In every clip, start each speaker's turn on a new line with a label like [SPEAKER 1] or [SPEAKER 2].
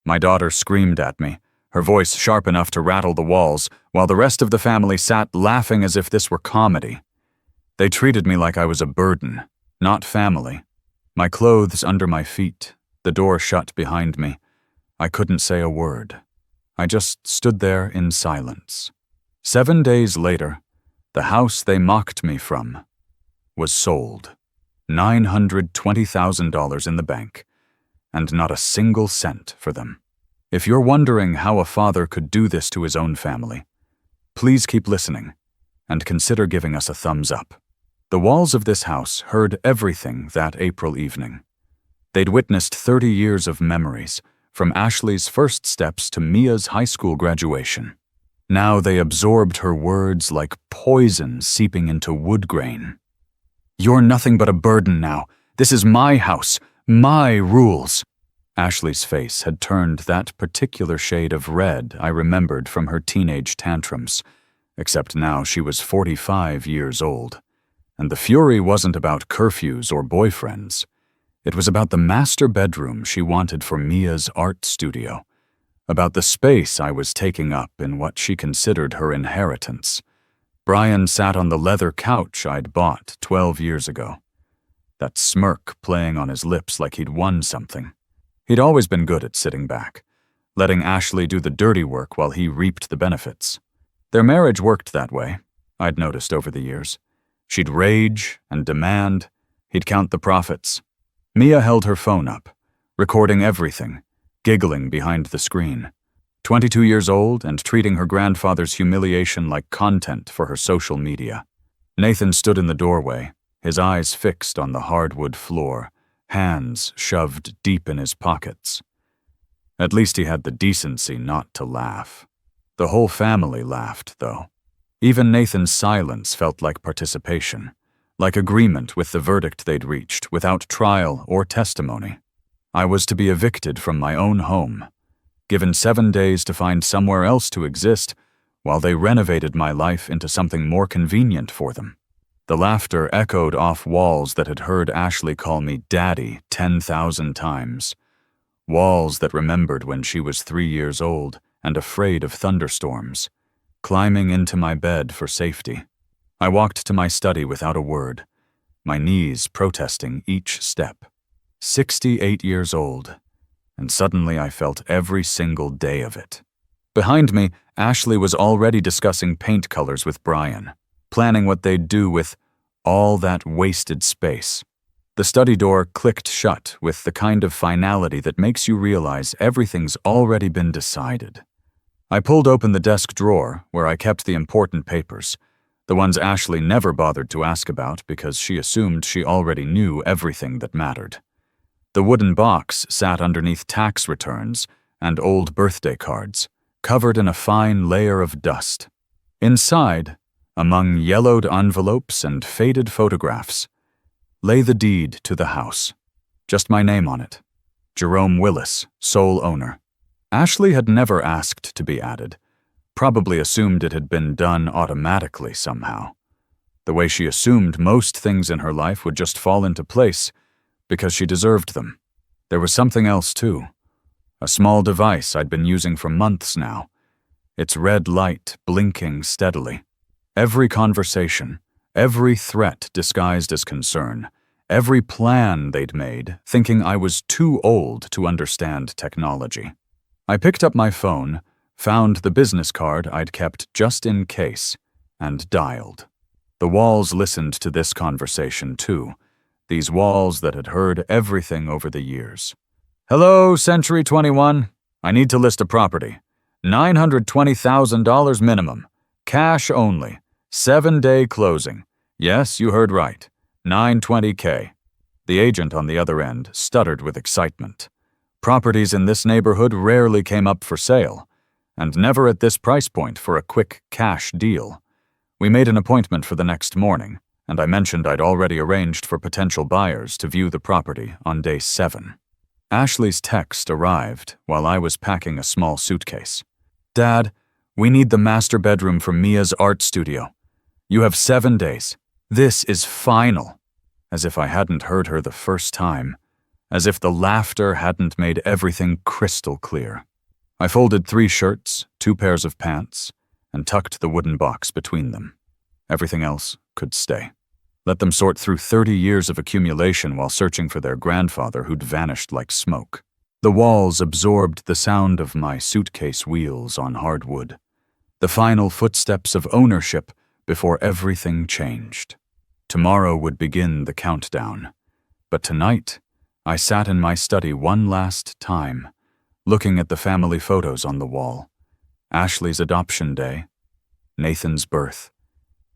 [SPEAKER 1] My daughter screamed at me, her voice sharp enough to rattle the walls, while the rest of the family sat laughing as if this were comedy. They treated me like I was a burden, not family. My clothes under my feet, the door shut behind me. I couldn't say a word. I just stood there in silence. 7 days later, the house they mocked me from was sold. $920,000 in the bank, and not a single cent for them. If you're wondering how a father could do this to his own family, please keep listening and consider giving us a thumbs up. The walls of this house heard everything that April evening. They'd witnessed 30 years of memories, from Ashley's first steps to Mia's high school graduation. Now they absorbed her words like poison seeping into wood grain. "You're nothing but a burden now. This is my house, my rules." Ashley's face had turned that particular shade of red I remembered from her teenage tantrums, except now she was 45 years old. And the fury wasn't about curfews or boyfriends. It was about the master bedroom she wanted for Mia's art studio, about the space I was taking up in what she considered her inheritance. Brian sat on the leather couch I'd bought 12 years ago, that smirk playing on his lips like he'd won something. He'd always been good at sitting back, letting Ashley do the dirty work while he reaped the benefits. Their marriage worked that way, I'd noticed over the years. She'd rage and demand, he'd count the profits. Mia held her phone up, recording everything, giggling behind the screen. 22 years old and treating her grandfather's humiliation like content for her social media. Nathan stood in the doorway, his eyes fixed on the hardwood floor, hands shoved deep in his pockets. At least he had the decency not to laugh. The whole family laughed, though. Even Nathan's silence felt like participation, like agreement with the verdict they'd reached without trial or testimony. I was to be evicted from my own home, given 7 days to find somewhere else to exist while they renovated my life into something more convenient for them. The laughter echoed off walls that had heard Ashley call me Daddy 10,000 times. Walls that remembered when she was 3 years old and afraid of thunderstorms, climbing into my bed for safety. I walked to my study without a word, my knees protesting each step. 68 years old, and suddenly I felt every single day of it. Behind me, Ashley was already discussing paint colors with Brian, planning what they'd do with all that wasted space. The study door clicked shut with the kind of finality that makes you realize everything's already been decided. I pulled open the desk drawer where I kept the important papers, the ones Ashley never bothered to ask about because she assumed she already knew everything that mattered. The wooden box sat underneath tax returns and old birthday cards, covered in a fine layer of dust. Inside, among yellowed envelopes and faded photographs, lay the deed to the house. Just my name on it. Jerome Willis, sole owner. Ashley had never asked to be added, probably assumed it had been done automatically somehow. The way she assumed most things in her life would just fall into place because she deserved them. There was something else too. A small device I'd been using for months now, its red light blinking steadily. Every conversation, every threat disguised as concern, every plan they'd made, thinking I was too old to understand technology. I picked up my phone, found the business card I'd kept just in case, and dialed. The walls listened to this conversation too, these walls that had heard everything over the years. "Hello, Century 21. I need to list a property. $920,000 minimum. Cash only. 7-day closing. Yes, you heard right. $920K. The agent on the other end stuttered with excitement. Properties in this neighborhood rarely came up for sale, and never at this price point for a quick cash deal. We made an appointment for the next morning, and I mentioned I'd already arranged for potential buyers to view the property on day 7. Ashley's text arrived while I was packing a small suitcase. "Dad, we need the master bedroom for Mia's art studio. You have 7 days. This is final." As if I hadn't heard her the first time. as if the laughter hadn't made everything crystal clear. I folded 3 shirts, 2 pairs of pants, and tucked the wooden box between them. Everything else could stay. Let them sort through 30 years of accumulation while searching for their grandfather who'd vanished like smoke. The walls absorbed the sound of my suitcase wheels on hardwood, the final footsteps of ownership before everything changed. Tomorrow would begin the countdown, but tonight I sat in my study one last time, looking at the family photos on the wall. Ashley's adoption day, Nathan's birth,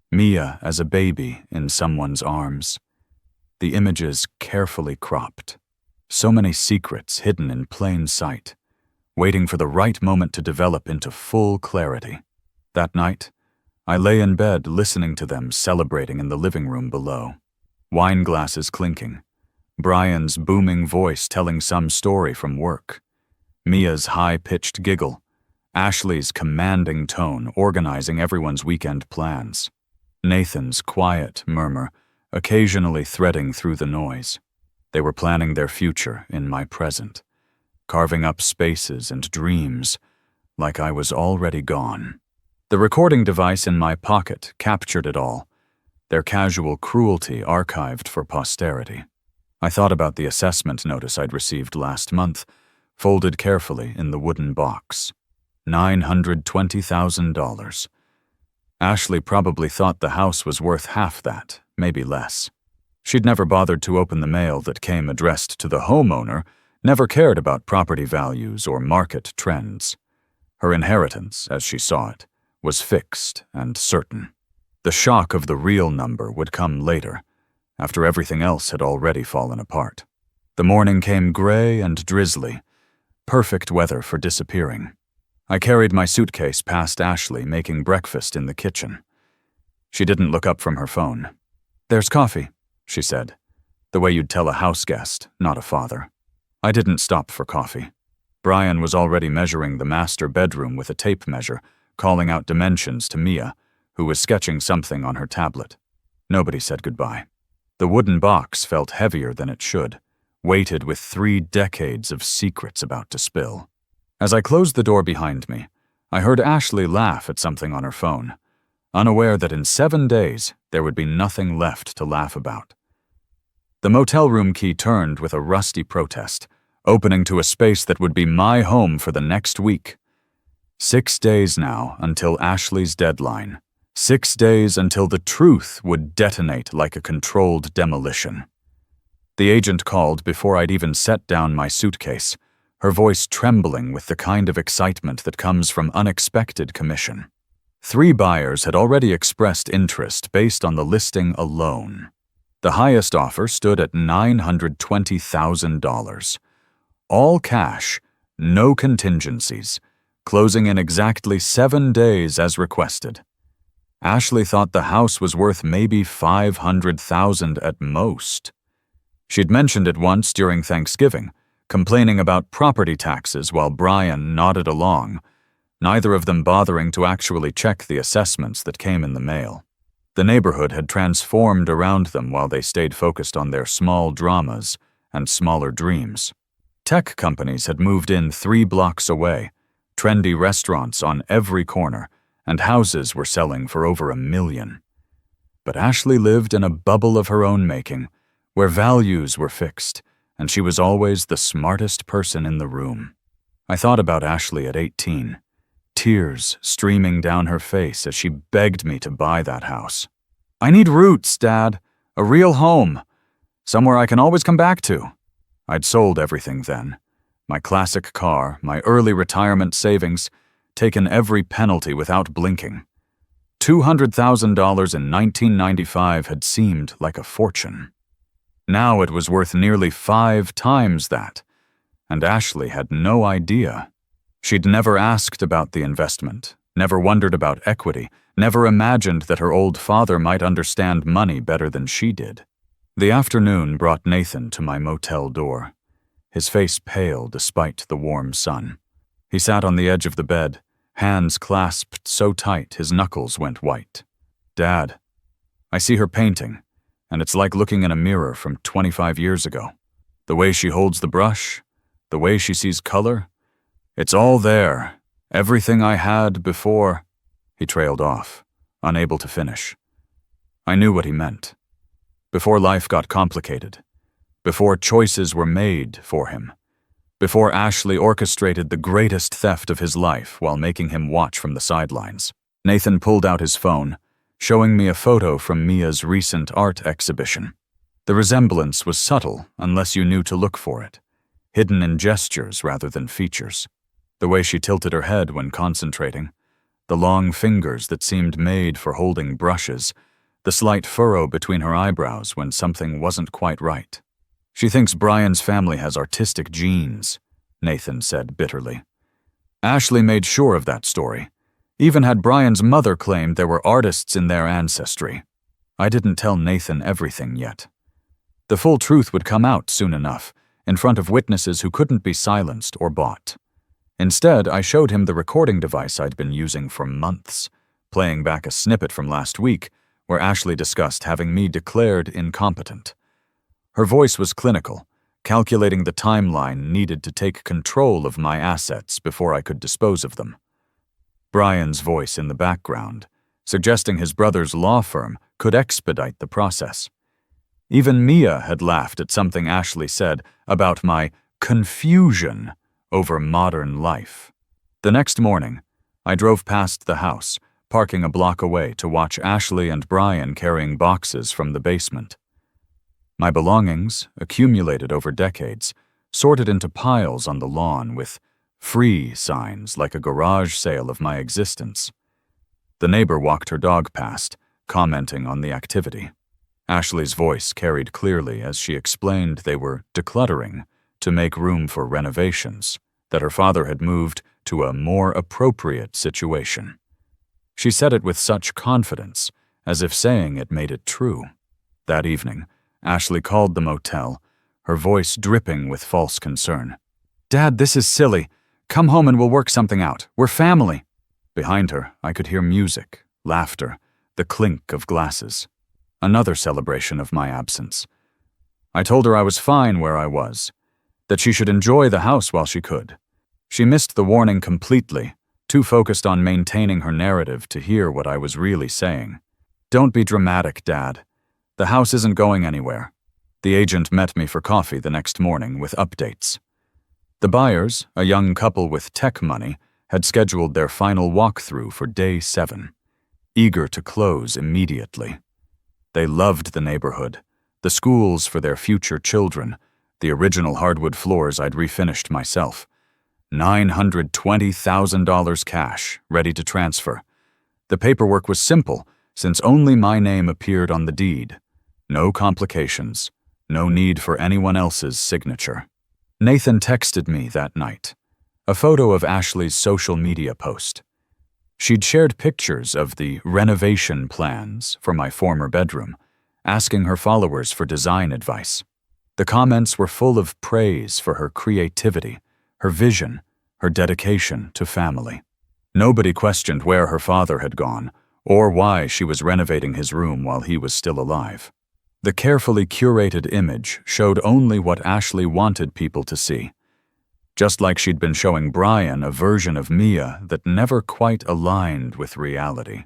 [SPEAKER 1] Mia as a baby in someone's arms, the images carefully cropped. So many secrets hidden in plain sight, waiting for the right moment to develop into full clarity. That night, I lay in bed listening to them celebrating in the living room below. Wine glasses clinking, Brian's booming voice telling some story from work, Mia's high-pitched giggle, Ashley's commanding tone organizing everyone's weekend plans, Nathan's quiet murmur occasionally threading through the noise. They were planning their future in my present, carving up spaces and dreams like I was already gone. The recording device in my pocket captured it all, their casual cruelty archived for posterity. I thought about the assessment notice I'd received last month, folded carefully in the wooden box. $920,000. Ashley probably thought the house was worth half that, maybe less. She'd never bothered to open the mail that came addressed to the homeowner, never cared about property values or market trends. Her inheritance, as she saw it, was fixed and certain. The shock of the real number would come later, after everything else had already fallen apart. The morning came gray and drizzly, perfect weather for disappearing. I carried my suitcase past Ashley making breakfast in the kitchen. She didn't look up from her phone. "There's coffee," she said, the way you'd tell a house guest, not a father. I didn't stop for coffee. Brian was already measuring the master bedroom with a tape measure, calling out dimensions to Mia, who was sketching something on her tablet. Nobody said goodbye. The wooden box felt heavier than it should, weighted with 3 decades of secrets about to spill. As I closed the door behind me, I heard Ashley laugh at something on her phone, unaware that in 7 days there would be nothing left to laugh about. The motel room key turned with a rusty protest, opening to a space that would be my home for the next week. 6 days now until Ashley's deadline. 6 days until the truth would detonate like a controlled demolition. The agent called before I'd even set down my suitcase, her voice trembling with the kind of excitement that comes from unexpected commission. 3 buyers had already expressed interest based on the listing alone. The highest offer stood at $920,000. All cash, no contingencies, closing in exactly 7 days as requested. Ashley thought the house was worth maybe $500,000 at most. She'd mentioned it once during Thanksgiving, complaining about property taxes while Brian nodded along, neither of them bothering to actually check the assessments that came in the mail. The neighborhood had transformed around them while they stayed focused on their small dramas and smaller dreams. Tech companies had moved in 3 blocks away, trendy restaurants on every corner, and houses were selling for over $1 million. But Ashley lived in a bubble of her own making, where values were fixed, and she was always the smartest person in the room. I thought about Ashley at 18, tears streaming down her face as she begged me to buy that house. "I need roots, Dad. A real home. Somewhere I can always come back to." I'd sold everything then. My classic car, my early retirement savings, taken every penalty without blinking. $200,000 in 1995 had seemed like a fortune. Now it was worth nearly 5 times that, and Ashley had no idea. She'd never asked about the investment, never wondered about equity, never imagined that her old father might understand money better than she did. The afternoon brought Nathan to my motel door, his face pale despite the warm sun. He sat on the edge of the bed, hands clasped so tight his knuckles went white. "Dad, I see her painting, and it's like looking in a mirror from 25 years ago. The way she holds the brush, the way she sees color, it's all there. Everything I had before. He trailed off, unable to finish. I knew what he meant. Before life got complicated, before choices were made for him, before Ashley orchestrated the greatest theft of his life while making him watch from the sidelines. Nathan pulled out his phone, showing me a photo from Mia's recent art exhibition. The resemblance was subtle unless you knew to look for it, hidden in gestures rather than features. The way she tilted her head when concentrating, the long fingers that seemed made for holding brushes, the slight furrow between her eyebrows when something wasn't quite right. She thinks Brian's family has artistic genes, Nathan said bitterly. Ashley made sure of that story, even had Brian's mother claimed there were artists in their ancestry. I didn't tell Nathan everything yet. The full truth would come out soon enough, in front of witnesses who couldn't be silenced or bought. Instead, I showed him the recording device I'd been using for months, playing back a snippet from last week where Ashley discussed having me declared incompetent. Her voice was clinical, calculating the timeline needed to take control of my assets before I could dispose of them. Brian's voice in the background, suggesting his brother's law firm could expedite the process. Even Mia had laughed at something Ashley said about my confusion over modern life. The next morning, I drove past the house, parking a block away to watch Ashley and Brian carrying boxes from the basement. My belongings, accumulated over decades, sorted into piles on the lawn with free signs like a garage sale of my existence. The neighbor walked her dog past, commenting on the activity. Ashley's voice carried clearly as she explained they were decluttering to make room for renovations, that her father had moved to a more appropriate situation. She said it with such confidence, as if saying it made it true. That evening, Ashley called the motel, her voice dripping with false concern. "Dad, this is silly. Come home and we'll work something out. We're family." Behind her, I could hear music, laughter, the clink of glasses. Another celebration of my absence. I told her I was fine where I was, that she should enjoy the house while she could. She missed the warning completely, too focused on maintaining her narrative to hear what I was really saying. "Don't be dramatic, Dad. The house isn't going anywhere." The agent met me for coffee the next morning with updates. The buyers, a young couple with tech money, had scheduled their final walkthrough for day 7, eager to close immediately. They loved the neighborhood, the schools for their future children, the original hardwood floors I'd refinished myself. $920,000 cash, ready to transfer. The paperwork was simple, since only my name appeared on the deed. No complications, no need for anyone else's signature. Nathan texted me that night, a photo of Ashley's social media post. She'd shared pictures of the renovation plans for my former bedroom, asking her followers for design advice. The comments were full of praise for her creativity, her vision, her dedication to family. Nobody questioned where her father had gone or why she was renovating his room while he was still alive. The carefully curated image showed only what Ashley wanted people to see, just like she'd been showing Brian a version of Mia that never quite aligned with reality.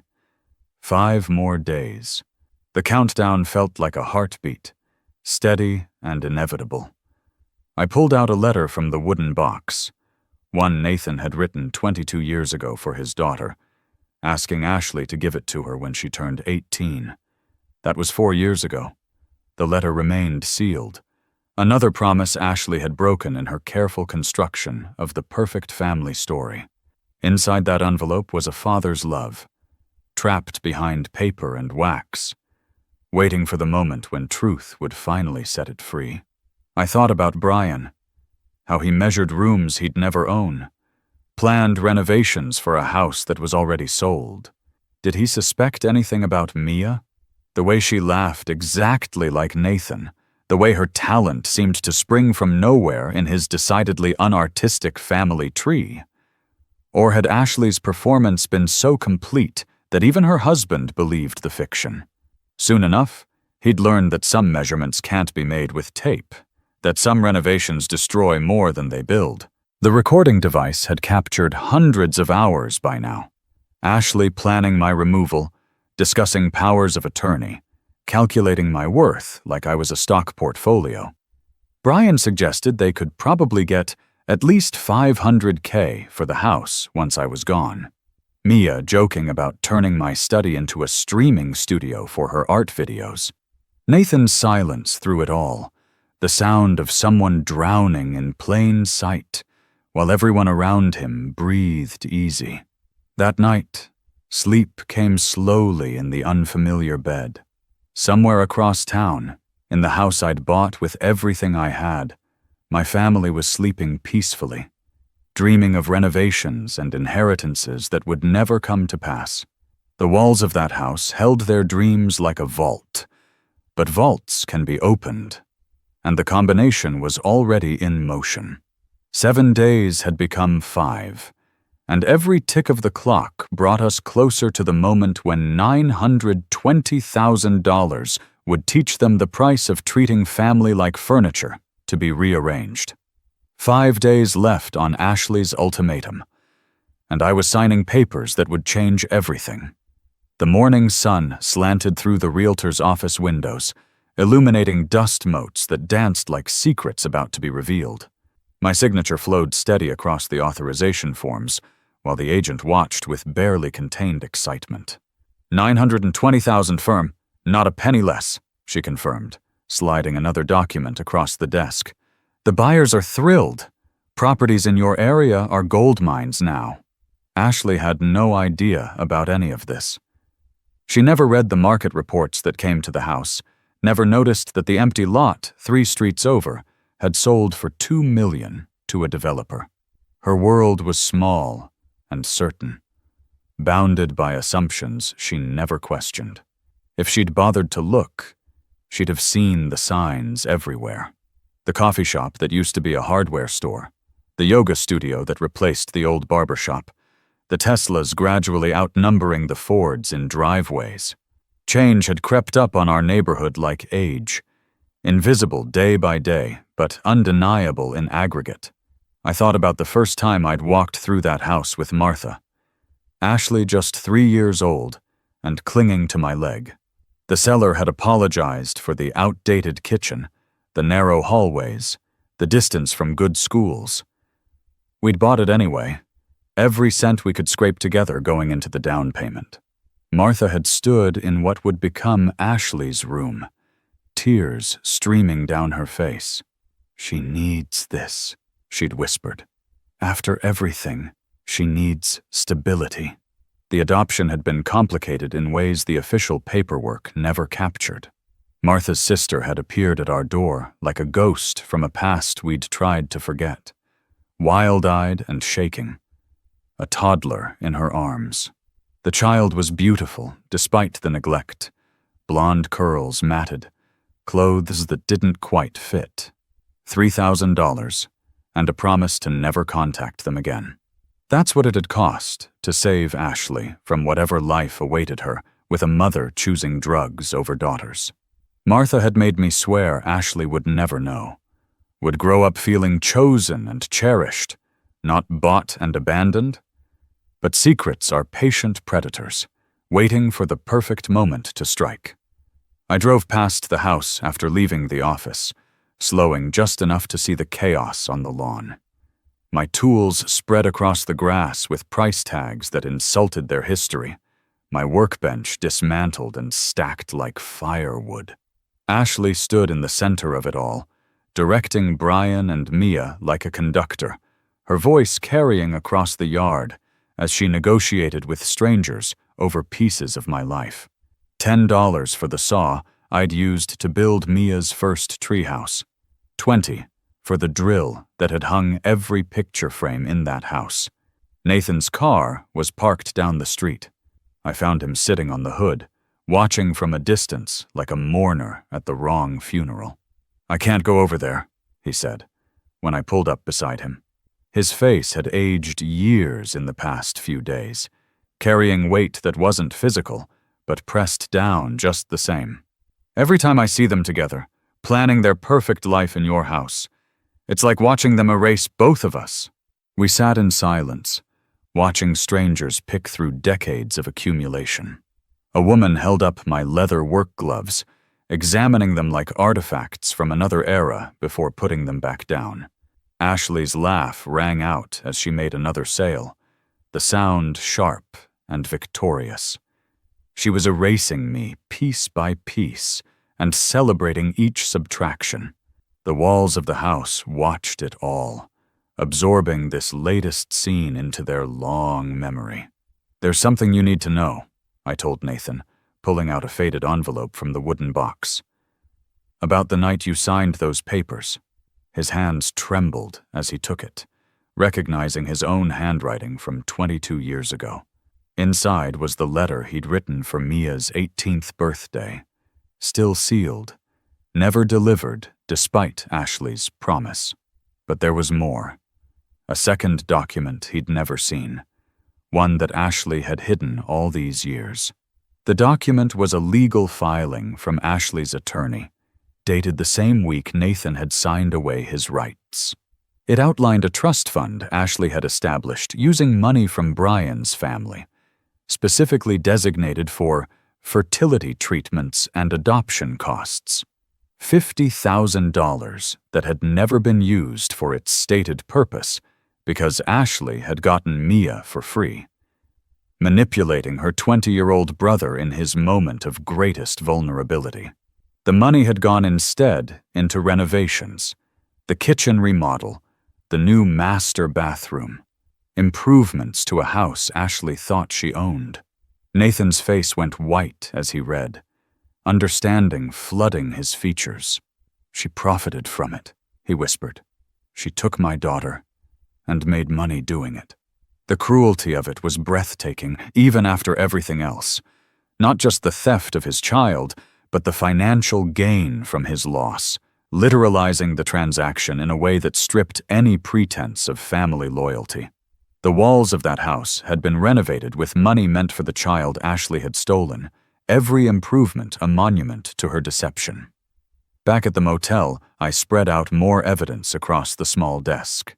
[SPEAKER 1] 5 more days. The countdown felt like a heartbeat, steady and inevitable. I pulled out a letter from the wooden box, one Nathan had written 22 years ago for his daughter, asking Ashley to give it to her when she turned 18. That was 4 years ago. The letter remained sealed, another promise Ashley had broken in her careful construction of the perfect family story. Inside that envelope was a father's love, trapped behind paper and wax, waiting for the moment when truth would finally set it free. I thought about Brian, how he measured rooms he'd never own, planned renovations for a house that was already sold. Did he suspect anything about Mia? The way she laughed exactly like Nathan, the way her talent seemed to spring from nowhere in his decidedly unartistic family tree. Or had Ashley's performance been so complete that even her husband believed the fiction? Soon enough, he'd learned that some measurements can't be made with tape. that some renovations destroy more than they build. The recording device had captured hundreds of hours by now. Ashley planning my removal, discussing powers of attorney, calculating my worth like I was a stock portfolio. Brian suggested they could probably get at least $500K for the house once I was gone. Mia joking about turning my study into a streaming studio for her art videos. Nathan's silence through it all, the sound of someone drowning in plain sight, while everyone around him breathed easy. That night, sleep came slowly in the unfamiliar bed. Somewhere across town, in the house I'd bought with everything I had, my family was sleeping peacefully, dreaming of renovations and inheritances that would never come to pass. The walls of that house held their dreams like a vault, but vaults can be opened, and the combination was already in motion. 7 days had become 5, and every tick of the clock brought us closer to the moment when $920,000 would teach them the price of treating family like furniture to be rearranged. 5 days left on Ashley's ultimatum, and I was signing papers that would change everything. The morning sun slanted through the realtor's office windows, illuminating dust motes that danced like secrets about to be revealed. My signature flowed steady across the authorization forms, while the agent watched with barely contained excitement. $920,000 firm, not a penny less, she confirmed, sliding another document across the desk. The buyers are thrilled. Properties in your area are gold mines now. Ashley had no idea about any of this. She never read the market reports that came to the house, never noticed that the empty lot 3 streets over had sold for $2 million to a developer. Her world was small and certain, bounded by assumptions she never questioned. If she'd bothered to look, she'd have seen the signs everywhere. The coffee shop that used to be a hardware store, the yoga studio that replaced the old barber shop, the Teslas gradually outnumbering the Fords in driveways. Change had crept up on our neighborhood like age, invisible day by day, but undeniable in aggregate. I thought about the first time I'd walked through that house with Martha. Ashley just 3 years old and clinging to my leg. The seller had apologized for the outdated kitchen, the narrow hallways, the distance from good schools. We'd bought it anyway, every cent we could scrape together going into the down payment. Martha had stood in what would become Ashley's room, tears streaming down her face. She needs this, she'd whispered. After everything, she needs stability. The adoption had been complicated in ways the official paperwork never captured. Martha's sister had appeared at our door like a ghost from a past we'd tried to forget, wild-eyed and shaking, a toddler in her arms. The child was beautiful despite the neglect, blonde curls matted, clothes that didn't quite fit, $3,000, and a promise to never contact them again. That's what it had cost to save Ashley from whatever life awaited her, with a mother choosing drugs over daughters. Martha had made me swear Ashley would never know, would grow up feeling chosen and cherished, not bought and abandoned. But secrets are patient predators, waiting for the perfect moment to strike. I drove past the house after leaving the office, slowing just enough to see the chaos on the lawn. My tools spread across the grass with price tags that insulted their history, my workbench dismantled and stacked like firewood. Ashley stood in the center of it all, directing Brian and Mia like a conductor, her voice carrying across the yard as she negotiated with strangers over pieces of my life. $10 for the saw I'd used to build Mia's first treehouse. $20 for the drill that had hung every picture frame in that house. Nathan's car was parked down the street. I found him sitting on the hood, watching from a distance like a mourner at the wrong funeral. "I can't go over there," he said, when I pulled up beside him. His face had aged years in the past few days, carrying weight that wasn't physical, but pressed down just the same. "Every time I see them together, planning their perfect life in your house. It's like watching them erase both of us." We sat in silence, watching strangers pick through decades of accumulation. A woman held up my leather work gloves, examining them like artifacts from another era before putting them back down. Ashley's laugh rang out as she made another sale, the sound sharp and victorious. She was erasing me piece by piece and celebrating each subtraction. The walls of the house watched it all, absorbing this latest scene into their long memory. "There's something you need to know," I told Nathan, pulling out a faded envelope from the wooden box. "About the night you signed those papers." His hands trembled as he took it, recognizing his own handwriting from 22 years ago. Inside was the letter he'd written for Mia's 18th birthday, still sealed, never delivered despite Ashley's promise. But there was more. A second document he'd never seen, one that Ashley had hidden all these years. The document was a legal filing from Ashley's attorney, dated the same week Nathan had signed away his rights. It outlined a trust fund Ashley had established using money from Brian's family, specifically designated for fertility treatments and adoption costs. $50,000 that had never been used for its stated purpose because Ashley had gotten Mia for free, manipulating her 20-year-old brother in his moment of greatest vulnerability. The money had gone instead into renovations, the kitchen remodel, the new master bathroom, improvements to a house Ashley thought she owned. Nathan's face went white as he read, understanding flooding his features. "She profited from it," he whispered. "She took my daughter and made money doing it." The cruelty of it was breathtaking, even after everything else. Not just the theft of his child, but the financial gain from his loss, literalizing the transaction in a way that stripped any pretense of family loyalty. The walls of that house had been renovated with money meant for the child Ashley had stolen, every improvement a monument to her deception. Back at the motel, I spread out more evidence across the small desk.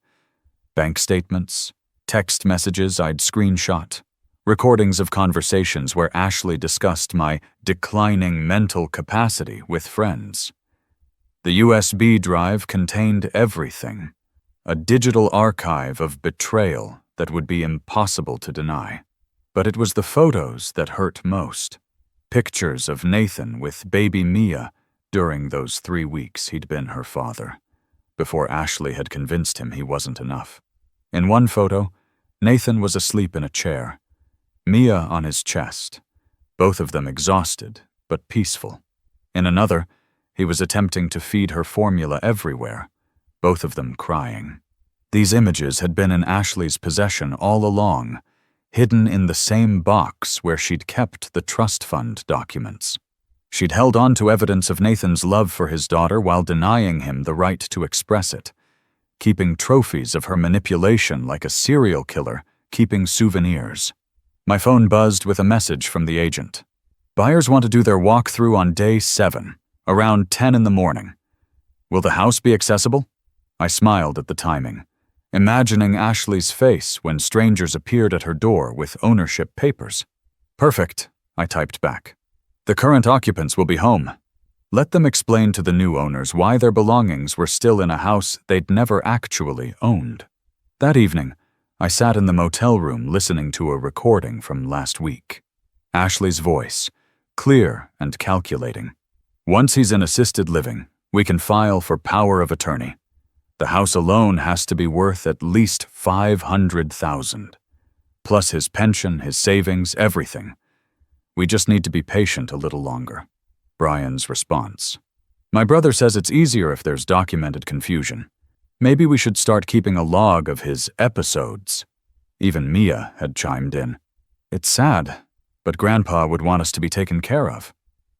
[SPEAKER 1] Bank statements, text messages I'd screenshot, recordings of conversations where Ashley discussed my declining mental capacity with friends. The USB drive contained everything, a digital archive of betrayal that would be impossible to deny. But it was the photos that hurt most. Pictures of Nathan with baby Mia during those 3 weeks he'd been her father, before Ashley had convinced him he wasn't enough. In one photo, Nathan was asleep in a chair, Mia on his chest, both of them exhausted but peaceful. In another, he was attempting to feed her formula everywhere, both of them crying. These images had been in Ashley's possession all along, hidden in the same box where she'd kept the trust fund documents. She'd held on to evidence of Nathan's love for his daughter while denying him the right to express it, keeping trophies of her manipulation like a serial killer, keeping souvenirs. My phone buzzed with a message from the agent. "Buyers want to do their walkthrough on day 7, around 10 in the morning. Will the house be accessible?" I smiled at the timing, imagining Ashley's face when strangers appeared at her door with ownership papers. "Perfect," I typed back. "The current occupants will be home. Let them explain to the new owners why their belongings were still in a house they'd never actually owned." That evening, I sat in the motel room listening to a recording from last week. Ashley's voice, clear and calculating. "Once he's in assisted living, we can file for power of attorney. The house alone has to be worth at least $500,000, plus his pension, his savings, everything. We just need to be patient a little longer." Brian's response. "My brother says it's easier if there's documented confusion. Maybe we should start keeping a log of his episodes." Even Mia had chimed in. "It's sad, but Grandpa would want us to be taken care of."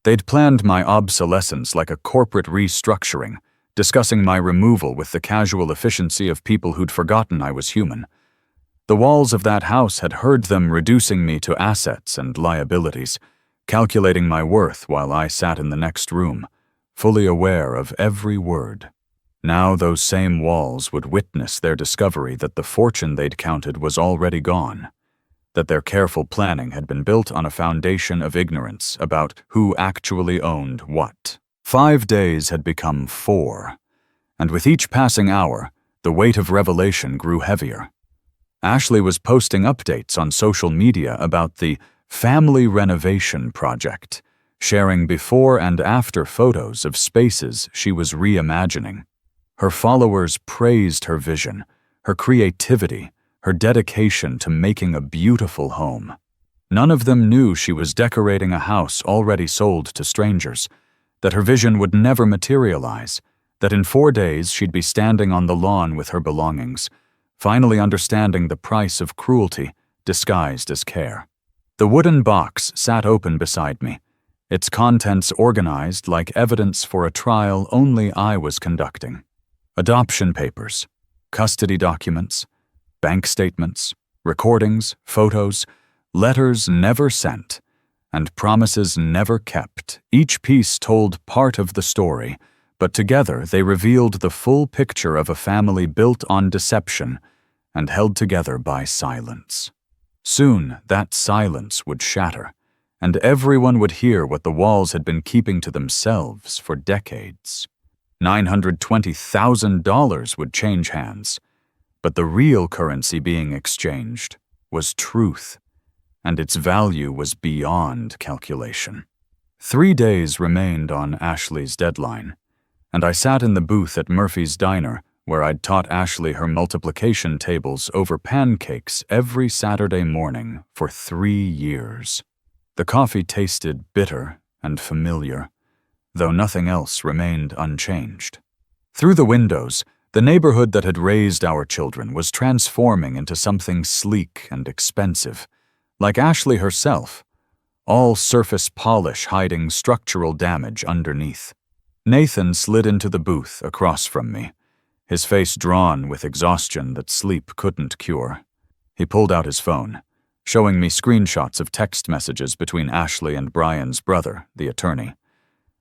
[SPEAKER 1] They'd planned my obsolescence like a corporate restructuring, discussing my removal with the casual efficiency of people who'd forgotten I was human. The walls of that house had heard them reducing me to assets and liabilities, calculating my worth while I sat in the next room, fully aware of every word. Now those same walls would witness their discovery that the fortune they'd counted was already gone, that their careful planning had been built on a foundation of ignorance about who actually owned what. 5 days had become 4, and with each passing hour, the weight of revelation grew heavier. Ashley was posting updates on social media about the family renovation project, sharing before and after photos of spaces she was reimagining. Her followers praised her vision, her creativity, her dedication to making a beautiful home. None of them knew she was decorating a house already sold to strangers, that her vision would never materialize, that in 4 days she'd be standing on the lawn with her belongings, finally understanding the price of cruelty disguised as care. The wooden box sat open beside me, its contents organized like evidence for a trial only I was conducting. Adoption papers, custody documents, bank statements, recordings, photos, letters never sent, and promises never kept. Each piece told part of the story, but together they revealed the full picture of a family built on deception and held together by silence. Soon that silence would shatter, and everyone would hear what the walls had been keeping to themselves for decades. $920,000 would change hands, but the real currency being exchanged was truth, and its value was beyond calculation. 3 days remained on Ashley's deadline, and I sat in the booth at Murphy's Diner where I'd taught Ashley her multiplication tables over pancakes every Saturday morning for 3 years. The coffee tasted bitter and familiar, though nothing else remained unchanged. Through the windows, the neighborhood that had raised our children was transforming into something sleek and expensive, like Ashley herself, all surface polish hiding structural damage underneath. Nathan slid into the booth across from me, his face drawn with exhaustion that sleep couldn't cure. He pulled out his phone, showing me screenshots of text messages between Ashley and Brian's brother, the attorney.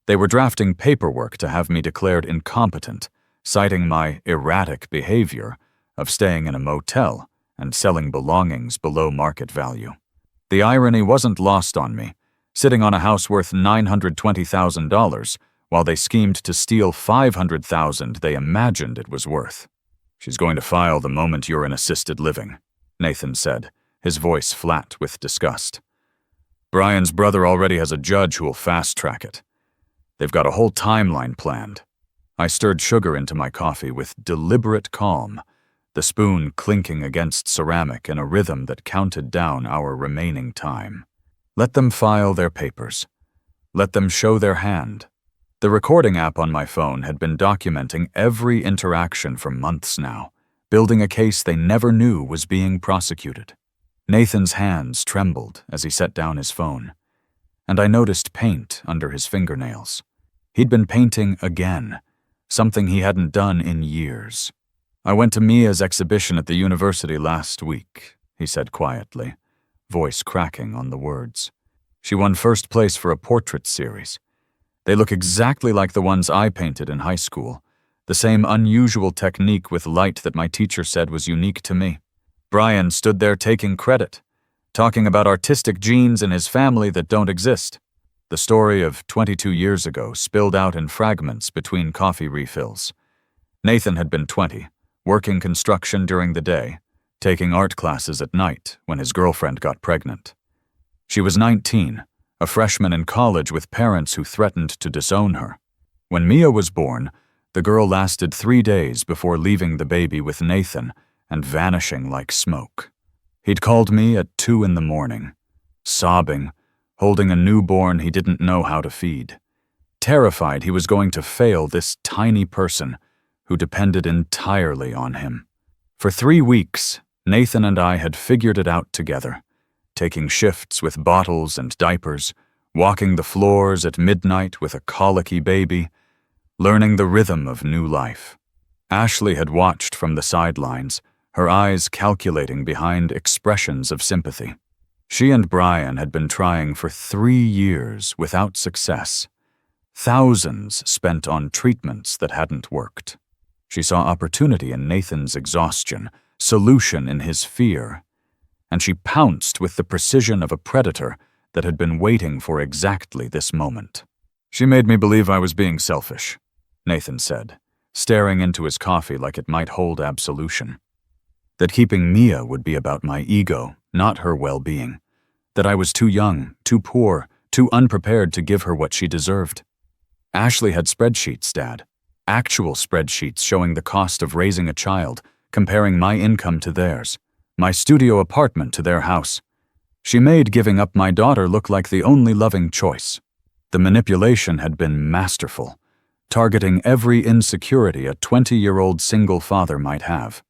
[SPEAKER 1] They were drafting paperwork to have me declared incompetent, citing my erratic behavior of staying in a motel and selling belongings below market value. The irony wasn't lost on me, sitting on a house worth $920,000 while they schemed to steal $500,000 they imagined it was worth. "She's going to file the moment you're in assisted living," Nathan said, his voice flat with disgust. "Brian's brother already has a judge who'll fast-track it. They've got a whole timeline planned." I stirred sugar into my coffee with deliberate calm, the spoon clinking against ceramic in a rhythm that counted down our remaining time. Let them file their papers. Let them show their hand. The recording app on my phone had been documenting every interaction for months now, building a case they never knew was being prosecuted. Nathan's hands trembled as he set down his phone, and I noticed paint under his fingernails. He'd been painting again, something he hadn't done in years. "I went to Mia's exhibition at the university last week," he said quietly, voice cracking on the words. "She won first place for a portrait series. They look exactly like the ones I painted in high school, the same unusual technique with light that my teacher said was unique to me." Brian stood there taking credit, talking about artistic genes in his family that don't exist. The story of 22 years ago spilled out in fragments between coffee refills. Nathan had been 20, working construction during the day, taking art classes at night when his girlfriend got pregnant. She was 19, a freshman in college with parents who threatened to disown her. When Mia was born, the girl lasted 3 days before leaving the baby with Nathan and vanishing like smoke. He'd called me at 2 in the morning, sobbing, holding a newborn he didn't know how to feed, terrified he was going to fail this tiny person who depended entirely on him. For 3 weeks, Nathan and I had figured it out together, taking shifts with bottles and diapers, walking the floors at midnight with a colicky baby, learning the rhythm of new life. Ashley had watched from the sidelines, her eyes calculating behind expressions of sympathy. She and Brian had been trying for 3 years without success, thousands spent on treatments that hadn't worked. She saw opportunity in Nathan's exhaustion, solution in his fear, and she pounced with the precision of a predator that had been waiting for exactly this moment. "She made me believe I was being selfish," Nathan said, staring into his coffee like it might hold absolution. "That keeping Mia would be about my ego, not her well-being. That I was too young, too poor, too unprepared to give her what she deserved. Ashley had spreadsheets, Dad. Actual spreadsheets showing the cost of raising a child, comparing my income to theirs, my studio apartment to their house. She made giving up my daughter look like the only loving choice. The manipulation had been masterful, targeting every insecurity a 20-year-old single father might have.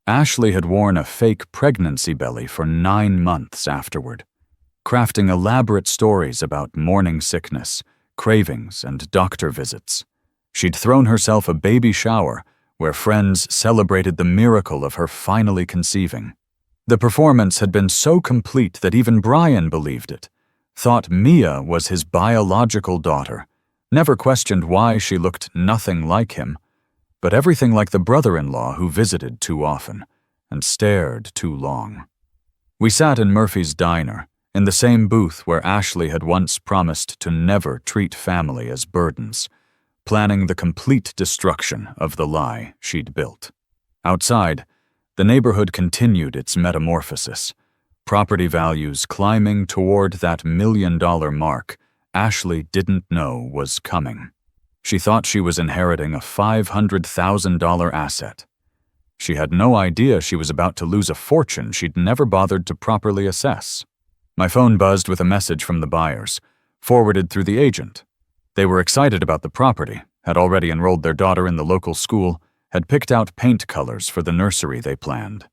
[SPEAKER 1] Ashley had worn a fake pregnancy belly for 9 months afterward, crafting elaborate stories about morning sickness, cravings, and doctor visits. She'd thrown herself a baby shower where friends celebrated the miracle of her finally conceiving. The performance had been so complete that even Brian believed it, thought Mia was his biological daughter, never questioned why she looked nothing like him, but everything like the brother-in-law who visited too often and stared too long. We sat in Murphy's diner, in the same booth where Ashley had once promised to never treat family as burdens, planning the complete destruction of the lie she'd built. Outside, the neighborhood continued its metamorphosis, property values climbing toward that $1 million mark Ashley didn't know was coming. She thought she was inheriting a $500,000 asset. She had no idea she was about to lose a fortune she'd never bothered to properly assess. My phone buzzed with a message from the buyers, forwarded through the agent. They were excited about the property, had already enrolled their daughter in the local school, had picked out paint colors for the nursery they planned.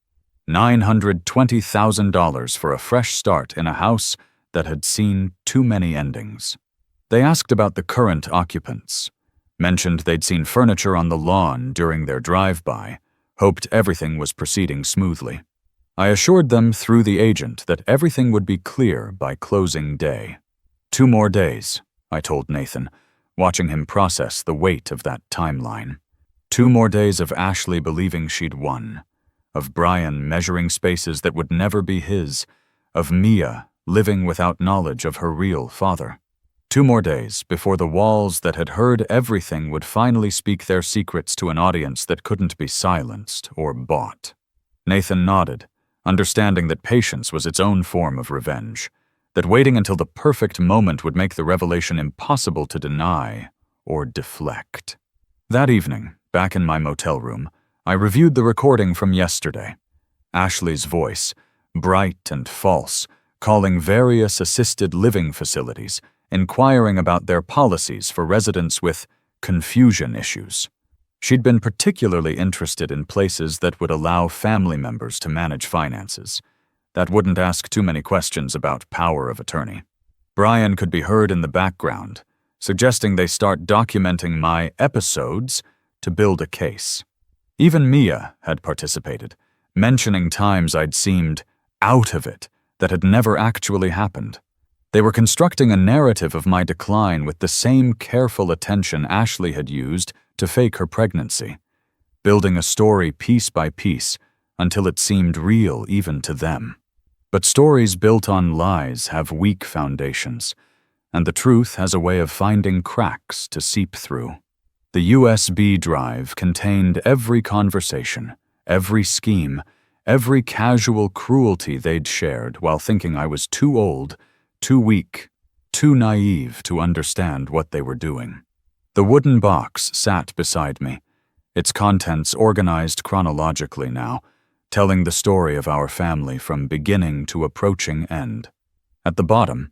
[SPEAKER 1] $920,000 for a fresh start in a house that had seen too many endings. They asked about the current occupants, mentioned they'd seen furniture on the lawn during their drive-by, hoped everything was proceeding smoothly. I assured them through the agent that everything would be clear by closing day. 2 more days, I told Nathan, watching him process the weight of that timeline. 2 more days of Ashley believing she'd won, of Brian measuring spaces that would never be his, of Mia living without knowledge of her real father. 2 more days before the walls that had heard everything would finally speak their secrets to an audience that couldn't be silenced or bought. Nathan nodded, understanding that patience was its own form of revenge, that waiting until the perfect moment would make the revelation impossible to deny or deflect. That evening, back in my motel room, I reviewed the recording from yesterday. Ashley's voice, bright and false, calling various assisted living facilities, inquiring about their policies for residents with confusion issues. She'd been particularly interested in places that would allow family members to manage finances, that wouldn't ask too many questions about power of attorney. Brian could be heard in the background, suggesting they start documenting my episodes to build a case. Even Mia had participated, mentioning times I'd seemed out of it that had never actually happened. They were constructing a narrative of my decline with the same careful attention Ashley had used to fake her pregnancy, building a story piece by piece until it seemed real even to them. But stories built on lies have weak foundations, and the truth has a way of finding cracks to seep through. The USB drive contained every conversation, every scheme, every casual cruelty they'd shared while thinking I was too old, too weak, too naive to understand what they were doing. The wooden box sat beside me, its contents organized chronologically now, telling the story of our family from beginning to approaching end. At the bottom,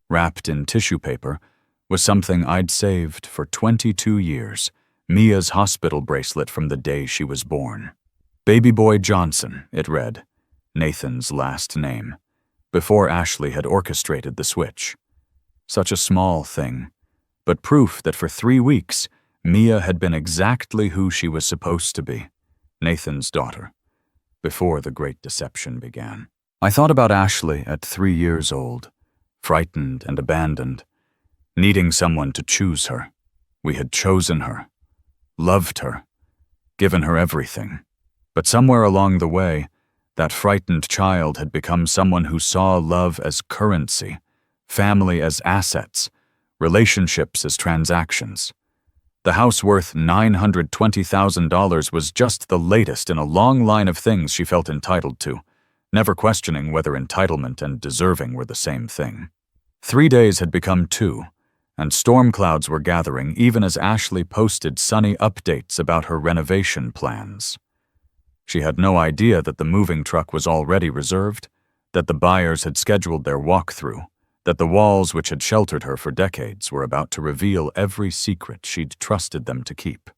[SPEAKER 1] wrapped in tissue paper, was something I'd saved for 22 years, Mia's hospital bracelet from the day she was born. Baby Boy Johnson, it read, Nathan's last name, before Ashley had orchestrated the switch. Such a small thing, but proof that for 3 weeks, Mia had been exactly who she was supposed to be, Nathan's daughter, before the great deception began. I thought about Ashley at 3 years old, frightened and abandoned, needing someone to choose her. We had chosen her, loved her, given her everything. But somewhere along the way, that frightened child had become someone who saw love as currency, family as assets, relationships as transactions. The house worth $920,000 was just the latest in a long line of things she felt entitled to, never questioning whether entitlement and deserving were the same thing. 3 days had become 2, and storm clouds were gathering even as Ashley posted sunny updates about her renovation plans. She had no idea that the moving truck was already reserved, that the buyers had scheduled their walkthrough, that the walls which had sheltered her for decades were about to reveal every secret she'd trusted them to keep.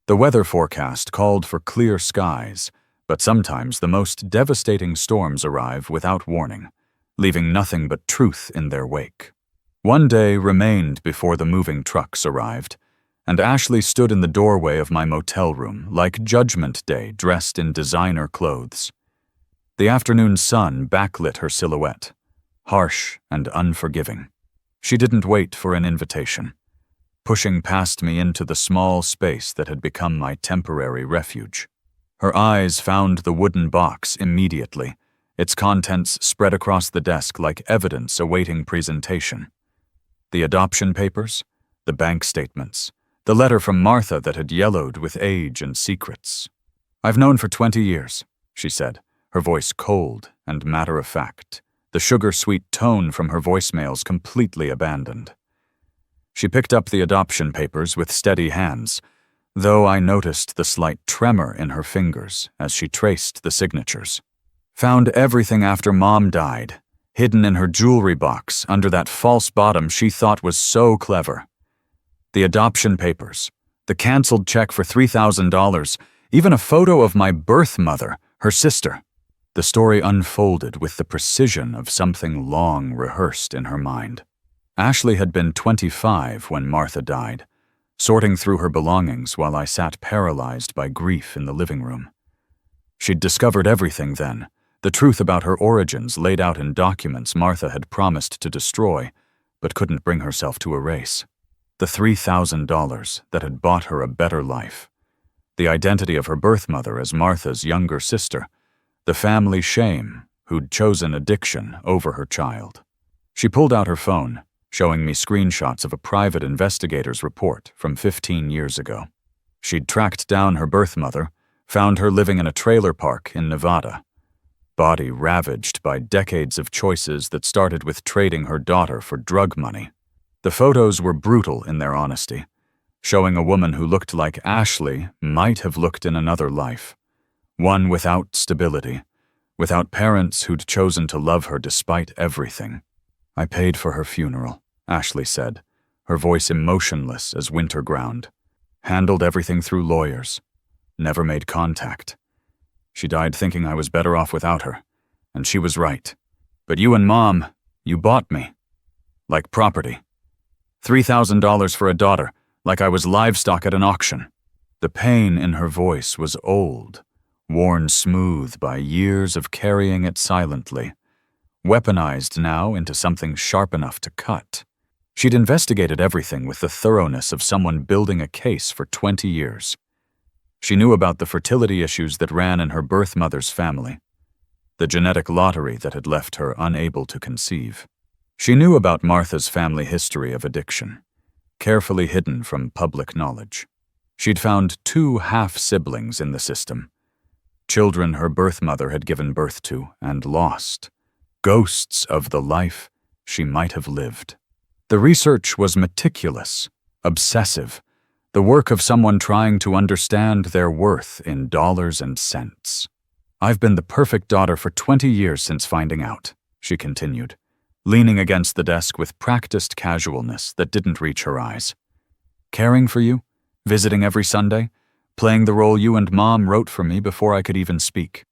[SPEAKER 1] The weather forecast called for clear skies, but sometimes the most devastating storms arrive without warning, leaving nothing but truth in their wake. One day remained before the moving trucks arrived, and Ashley stood in the doorway of my motel room like Judgment Day dressed in designer clothes. The afternoon sun backlit her silhouette, harsh and unforgiving. She didn't wait for an invitation, pushing past me into the small space that had become my temporary refuge. Her eyes found the wooden box immediately, its contents spread across the desk like evidence awaiting presentation. The adoption papers, the bank statements, the letter from Martha that had yellowed with age and secrets. "I've known for 20 years, she said, her voice cold and matter-of-fact, the sugar-sweet tone from her voicemails completely abandoned. She picked up the adoption papers with steady hands, though I noticed the slight tremor in her fingers as she traced the signatures. "Found everything after Mom died, hidden in her jewelry box under that false bottom she thought was so clever. The adoption papers, the canceled check for $3,000, even a photo of my birth mother, her sister." The story unfolded with the precision of something long rehearsed in her mind. Ashley had been 25 when Martha died, sorting through her belongings while I sat paralyzed by grief in the living room. She'd discovered everything then, the truth about her origins laid out in documents Martha had promised to destroy, but couldn't bring herself to erase. The $3,000 that had bought her a better life. The identity of her birth mother as Martha's younger sister. The family shame who'd chosen addiction over her child. She pulled out her phone, showing me screenshots of a private investigator's report from 15 years ago. She'd tracked down her birth mother, found her living in a trailer park in Nevada. Body ravaged by decades of choices that started with trading her daughter for drug money. The photos were brutal in their honesty, showing a woman who looked like Ashley might have looked in another life. One without stability, without parents who'd chosen to love her despite everything. "I paid for her funeral," Ashley said, her voice emotionless as winter ground. "Handled everything through lawyers. Never made contact. She died thinking I was better off without her, and she was right. But you and Mom, you bought me. Like property. $3,000 for a daughter, like I was livestock at an auction." The pain in her voice was old, worn smooth by years of carrying it silently, weaponized now into something sharp enough to cut. She'd investigated everything with the thoroughness of someone building a case for 20 years. She knew about the fertility issues that ran in her birth mother's family, the genetic lottery that had left her unable to conceive. She knew about Martha's family history of addiction, carefully hidden from public knowledge. She'd found 2 half-siblings in the system, children her birth mother had given birth to and lost, ghosts of the life she might have lived. The research was meticulous, obsessive, the work of someone trying to understand their worth in dollars and cents. "I've been the perfect daughter for 20 years since finding out," she continued, leaning against the desk with practiced casualness that didn't reach her eyes. "Caring for you, visiting every Sunday, playing the role you and Mom wrote for me before I could even speak.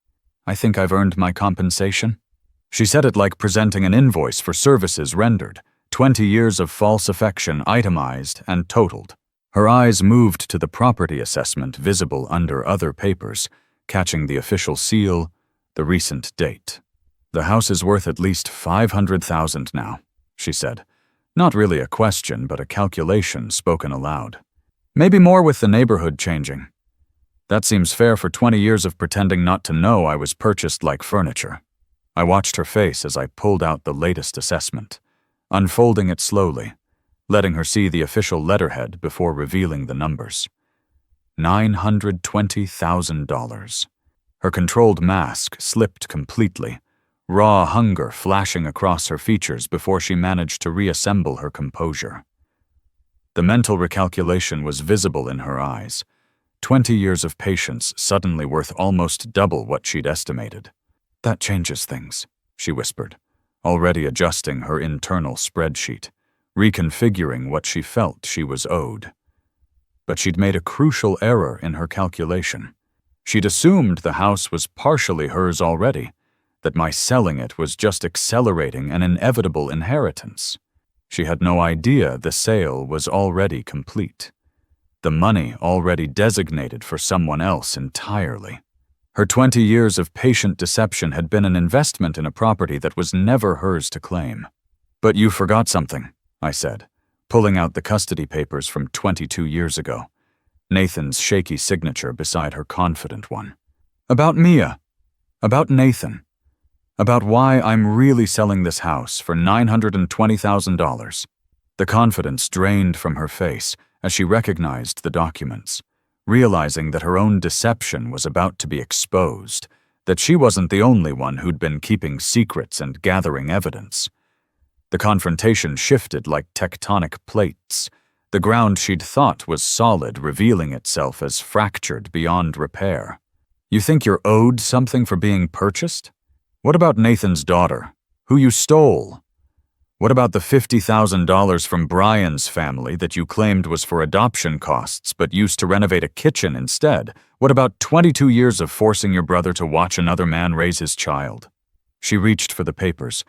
[SPEAKER 1] I think I've earned my compensation." She said it like presenting an invoice for services rendered, 20 years of false affection itemized and totaled. Her eyes moved to the property assessment visible under other papers, catching the official seal, the recent date. "The house is worth at least $500,000 now," she said. Not really a question, but a calculation spoken aloud. Maybe more with the neighborhood changing. That seems fair for 20 years of pretending not to know I was purchased like furniture. I watched her face as I pulled out the latest assessment, unfolding it slowly, letting her see the official letterhead before revealing the numbers. $920,000. Her controlled mask slipped completely, raw hunger flashing across her features before she managed to reassemble her composure. The mental recalculation was visible in her eyes. 20 years of patience suddenly worth almost double what she'd estimated. That changes things, she whispered, already adjusting her internal spreadsheet, reconfiguring what she felt she was owed. But she'd made a crucial error in her calculation. She'd assumed the house was partially hers already, that my selling it was just accelerating an inevitable inheritance. She had no idea the sale was already complete. The money already designated for someone else entirely. Her 20 years of patient deception had been an investment in a property that was never hers to claim. "But you forgot something," I said, pulling out the custody papers from 22 years ago, Nathan's shaky signature beside her confident one. "About Mia. About Nathan. About why I'm really selling this house for $920,000. The confidence drained from her face as she recognized the documents, realizing that her own deception was about to be exposed, that she wasn't the only one who'd been keeping secrets and gathering evidence. The confrontation shifted like tectonic plates, the ground she'd thought was solid revealing itself as fractured beyond repair. "You think you're owed something for being purchased? What about Nathan's daughter, who you stole? What about the $50,000 from Brian's family that you claimed was for adoption costs but used to renovate a kitchen instead? What about 22 years of forcing your brother to watch another man raise his child?" She reached for the papers,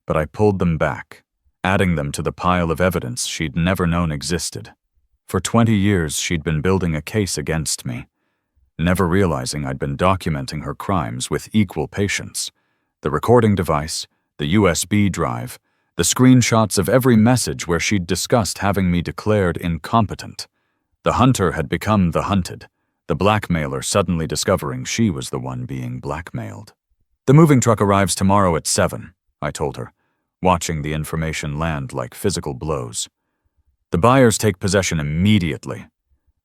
[SPEAKER 1] but I pulled them back, adding them to the pile of evidence she'd never known existed. For 20 years she'd been building a case against me, never realizing I'd been documenting her crimes with equal patience. The recording device, the USB drive, the screenshots of every message where she'd discussed having me declared incompetent. The hunter had become the hunted, the blackmailer suddenly discovering she was the one being blackmailed. "The moving truck arrives tomorrow at 7, I told her, watching the information land like physical blows. "The buyers take possession immediately.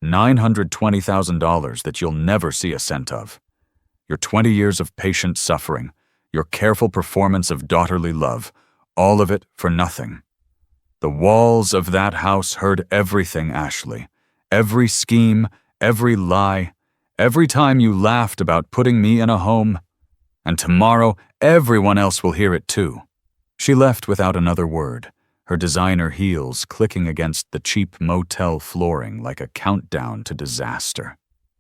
[SPEAKER 1] $920,000 that you'll never see a cent of. Your 20 years of patient suffering, your careful performance of daughterly love, all of it for nothing. The walls of that house heard everything, Ashley. Every scheme, every lie, every time you laughed about putting me in a home. And tomorrow, everyone else will hear it too." She left without another word, her designer heels clicking against the cheap motel flooring like a countdown to disaster.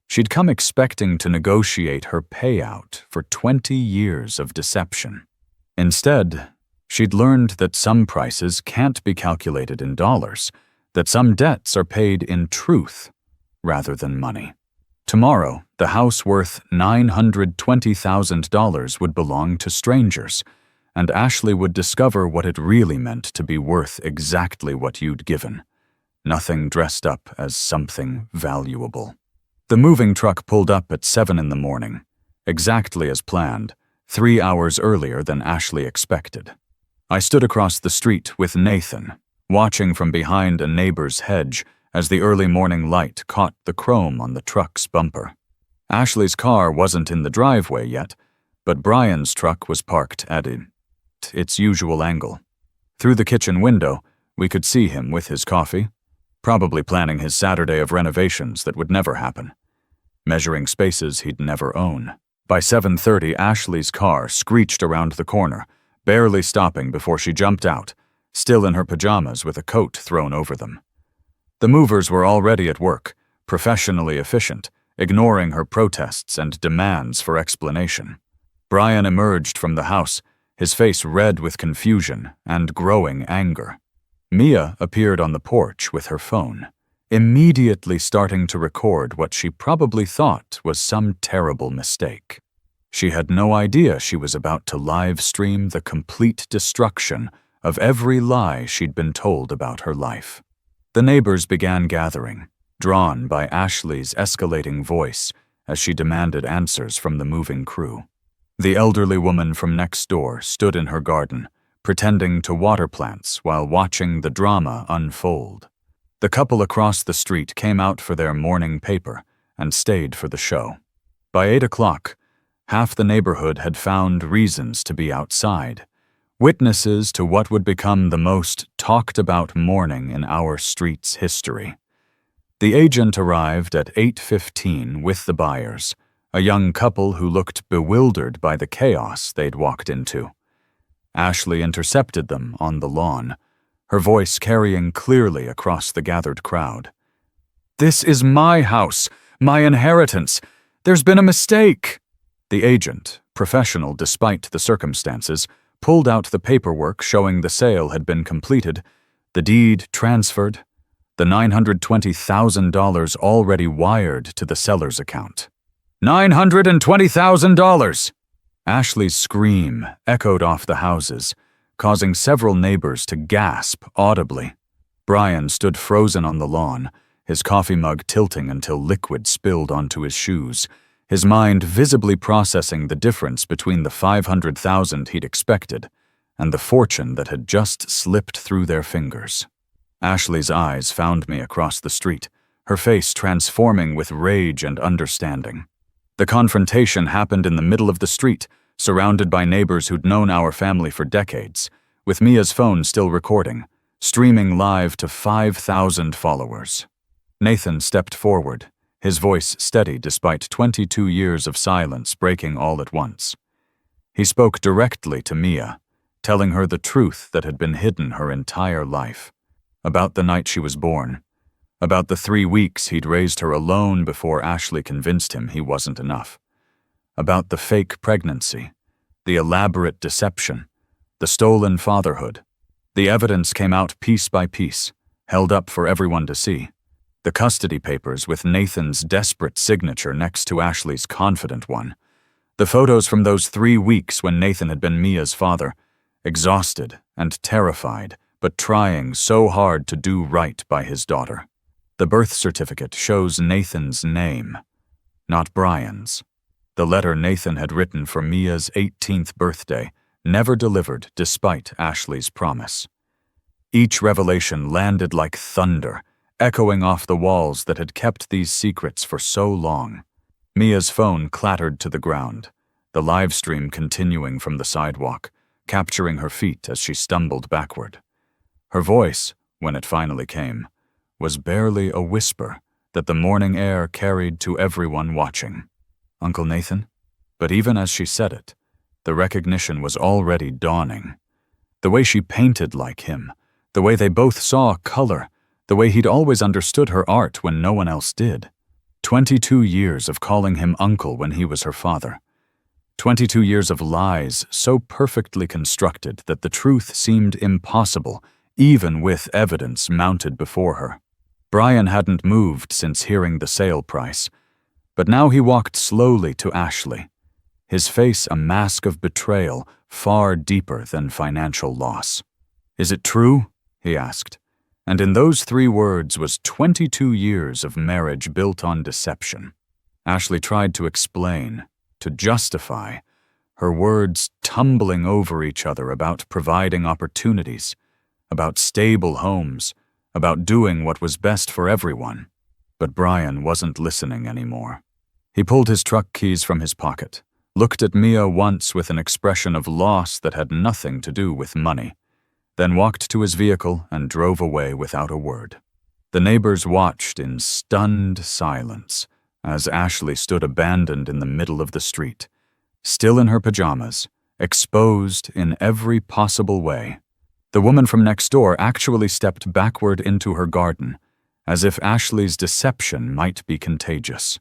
[SPEAKER 1] She'd come expecting to negotiate her payout for 20 years of deception. Instead, she'd learned that some prices can't be calculated in dollars, that some debts are paid in truth rather than money. Tomorrow, the house worth $920,000 would belong to strangers, and Ashley would discover what it really meant to be worth exactly what you'd given. Nothing dressed up as something valuable. The moving truck pulled up at 7 in the morning, exactly as planned, 3 hours earlier than Ashley expected. I stood across the street with Nathan, watching from behind a neighbor's hedge as the early morning light caught the chrome on the truck's bumper. Ashley's car wasn't in the driveway yet, but Brian's truck was parked at its usual angle. Through the kitchen window, we could see him with his coffee, probably planning his Saturday of renovations that would never happen, measuring spaces he'd never own. By 7:30, Ashley's car screeched around the corner, barely stopping before she jumped out, still in her pajamas with a coat thrown over them. The movers were already at work, professionally efficient, ignoring her protests and demands for explanation. Brian emerged from the house, his face red with confusion and growing anger. Mia appeared on the porch with her phone, immediately starting to record what she probably thought was some terrible mistake. She had no idea she was about to live stream the complete destruction of every lie she'd been told about her life. The neighbors began gathering, drawn by Ashley's escalating voice as she demanded answers from the moving crew. The elderly woman from next door stood in her garden, pretending to water plants while watching the drama unfold. The couple across the street came out for their morning paper and stayed for the show. By 8 o'clock, half the neighborhood had found reasons to be outside, witnesses to what would become the most talked-about morning in our street's history. The agent arrived at 8:15 with the buyers, a young couple who looked bewildered by the chaos they'd walked into. Ashley intercepted them on the lawn, her voice carrying clearly across the gathered crowd. "This is my house, my inheritance. There's been a mistake." The agent, professional despite the circumstances, pulled out the paperwork showing the sale had been completed, the deed transferred, the $920,000 already wired to the seller's account. $920,000! Ashley's scream echoed off the houses, causing several neighbors to gasp audibly. Brian stood frozen on the lawn, his coffee mug tilting until liquid spilled onto his shoes, his mind visibly processing the difference between the $500,000 he'd expected and the fortune that had just slipped through their fingers. Ashley's eyes found me across the street, her face transforming with rage and understanding. The confrontation happened in the middle of the street, surrounded by neighbors who'd known our family for decades, with Mia's phone still recording, streaming live to 5,000 followers. Nathan stepped forward, his voice steady despite 22 years of silence breaking all at once. He spoke directly to Mia, telling her the truth that had been hidden her entire life, about the night she was born, about the 3 weeks he'd raised her alone before Ashley convinced him he wasn't enough, about the fake pregnancy, the elaborate deception, the stolen fatherhood. The evidence came out piece by piece, held up for everyone to see. The custody papers with Nathan's desperate signature next to Ashley's confident one. The photos from those 3 weeks when Nathan had been Mia's father, exhausted and terrified, but trying so hard to do right by his daughter. The birth certificate shows Nathan's name, not Brian's. The letter Nathan had written for Mia's 18th birthday, never delivered despite Ashley's promise. Each revelation landed like thunder, echoing off the walls that had kept these secrets for so long. Mia's phone clattered to the ground, the live stream continuing from the sidewalk, capturing her feet as she stumbled backward. Her voice, when it finally came, was barely a whisper that the morning air carried to everyone watching. "Uncle Nathan?" But even as she said it, the recognition was already dawning. The way she painted like him, the way they both saw color, the way he'd always understood her art when no one else did. 22 years of calling him uncle when he was her father. 22 years of lies so perfectly constructed that the truth seemed impossible, even with evidence mounted before her. Brian hadn't moved since hearing the sale price, but now he walked slowly to Ashley, his face a mask of betrayal far deeper than financial loss. "Is it true?" he asked. And in those 3 words was 22 years of marriage built on deception. Ashley tried to explain, to justify, her words tumbling over each other about providing opportunities, about stable homes, about doing what was best for everyone. But Brian wasn't listening anymore. He pulled his truck keys from his pocket, looked at Mia once with an expression of loss that had nothing to do with money, then walked to his vehicle and drove away without a word. The neighbors watched in stunned silence as Ashley stood abandoned in the middle of the street, still in her pajamas, exposed in every possible way. The woman from next door actually stepped backward into her garden, as if Ashley's deception might be contagious.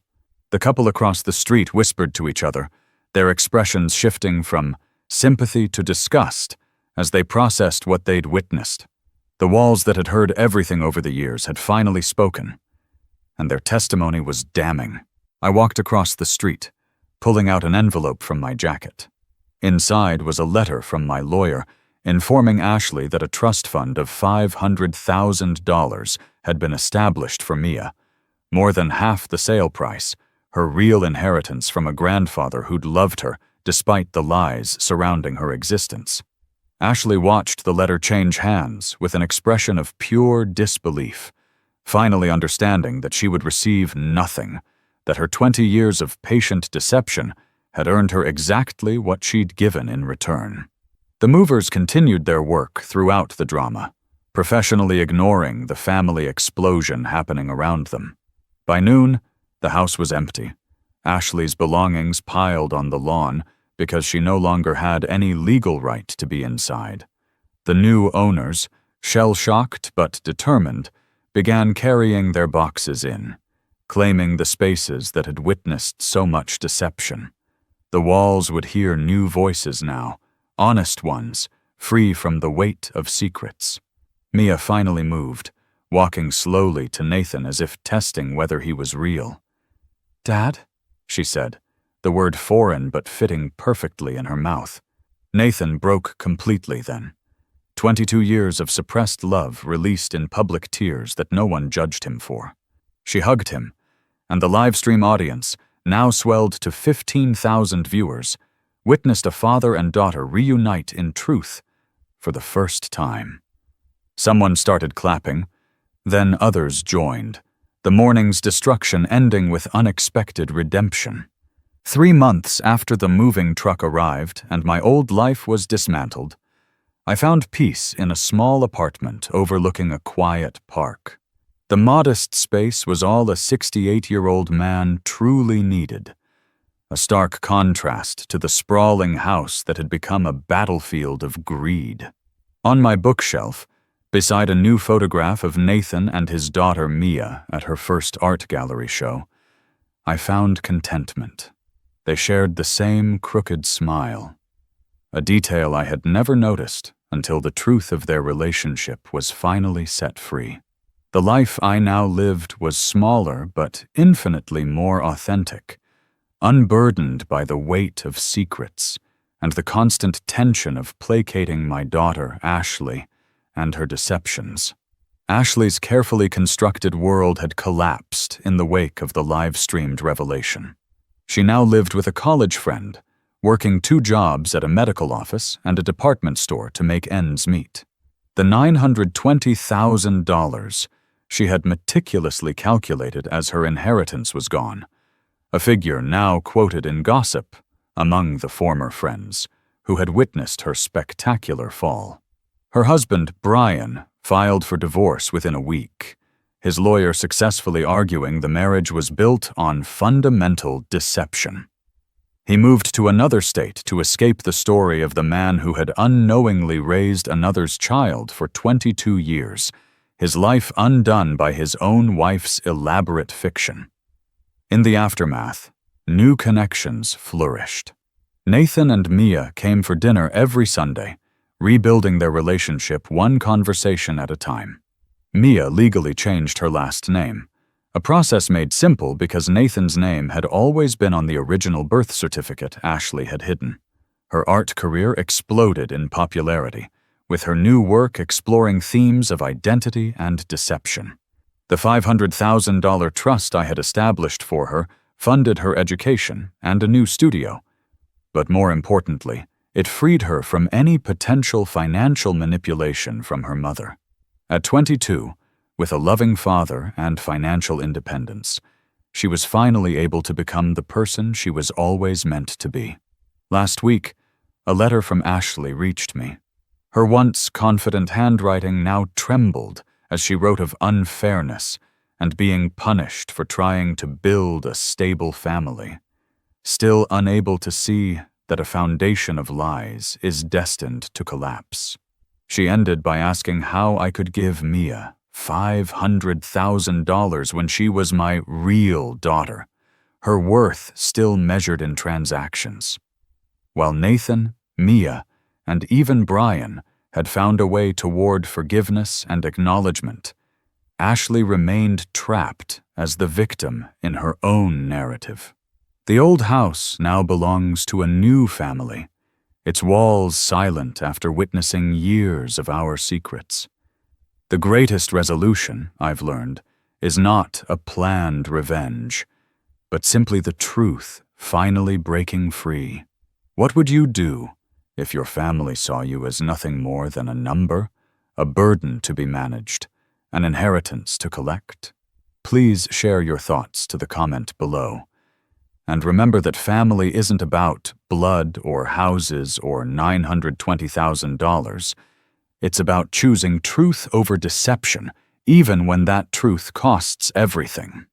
[SPEAKER 1] The couple across the street whispered to each other, their expressions shifting from sympathy to disgust as they processed what they'd witnessed. The walls that had heard everything over the years had finally spoken, and their testimony was damning. I walked across the street, pulling out an envelope from my jacket. Inside was a letter from my lawyer informing Ashley that a trust fund of $500,000 had been established for Mia, More than half the sale price, her real inheritance from a grandfather who'd loved her despite the lies surrounding her existence. Ashley watched the letter change hands with an expression of pure disbelief, finally understanding that she would receive nothing, that her 20 years of patient deception had earned her exactly what she'd given in return. The movers continued their work throughout the drama, professionally ignoring the family explosion happening around them. By noon, the house was empty. Ashley's belongings piled on the lawn because she no longer had any legal right to be inside. The new owners, shell-shocked but determined, began carrying their boxes in, claiming the spaces that had witnessed so much deception. The walls would hear new voices now, honest ones, free from the weight of secrets. Mia finally moved, walking slowly to Nathan as if testing whether he was real. "Dad?" she said, the word foreign but fitting perfectly in her mouth. Nathan broke completely then. 22 years of suppressed love released in public tears that no one judged him for. She hugged him, and the livestream audience, now swelled to 15,000 viewers, witnessed a father and daughter reunite in truth for the first time. Someone started clapping, then others joined, the morning's destruction ending with unexpected redemption. 3 months after the moving truck arrived and my old life was dismantled, I found peace in a small apartment overlooking a quiet park. The modest space was all a 68-year-old man truly needed, a stark contrast to the sprawling house that had become a battlefield of greed. On my bookshelf, beside a new photograph of Nathan and his daughter Mia at her first art gallery show, I found contentment. They shared the same crooked smile, a detail I had never noticed until the truth of their relationship was finally set free. The life I now lived was smaller but infinitely more authentic, unburdened by the weight of secrets and the constant tension of placating my daughter, Ashley, and her deceptions. Ashley's carefully constructed world had collapsed in the wake of the live-streamed revelation. She now lived with a college friend, working 2 jobs at a medical office and a department store to make ends meet. The $920,000 she had meticulously calculated as her inheritance was gone, a figure now quoted in gossip among the former friends who had witnessed her spectacular fall. Her husband, Brian, filed for divorce within a week, his lawyer successfully arguing the marriage was built on fundamental deception. He moved to another state to escape the story of the man who had unknowingly raised another's child for 22 years, his life undone by his own wife's elaborate fiction. In the aftermath, new connections flourished. Nathan and Mia came for dinner every Sunday, rebuilding their relationship one conversation at a time. Mia legally changed her last name, a process made simple because Nathan's name had always been on the original birth certificate Ashley had hidden. Her art career exploded in popularity, with her new work exploring themes of identity and deception. The $500,000 trust I had established for her funded her education and a new studio. But more importantly, it freed her from any potential financial manipulation from her mother. At 22, with a loving father and financial independence, she was finally able to become the person she was always meant to be. Last week, a letter from Ashley reached me. Her once confident handwriting now trembled as she wrote of unfairness and being punished for trying to build a stable family, still unable to see that a foundation of lies is destined to collapse. She ended by asking how I could give Mia $500,000 when she was my real daughter, her worth still measured in transactions. While Nathan, Mia, and even Brian had found a way toward forgiveness and acknowledgement, Ashley remained trapped as the victim in her own narrative. The old house now belongs to a new family, its walls silent after witnessing years of our secrets. The greatest resolution, I've learned, is not a planned revenge, but simply the truth finally breaking free. What would you do if your family saw you as nothing more than a number, a burden to be managed, an inheritance to collect? Please share your thoughts to the comment below. And remember that family isn't about blood or houses or $920,000. It's about choosing truth over deception, even when that truth costs everything.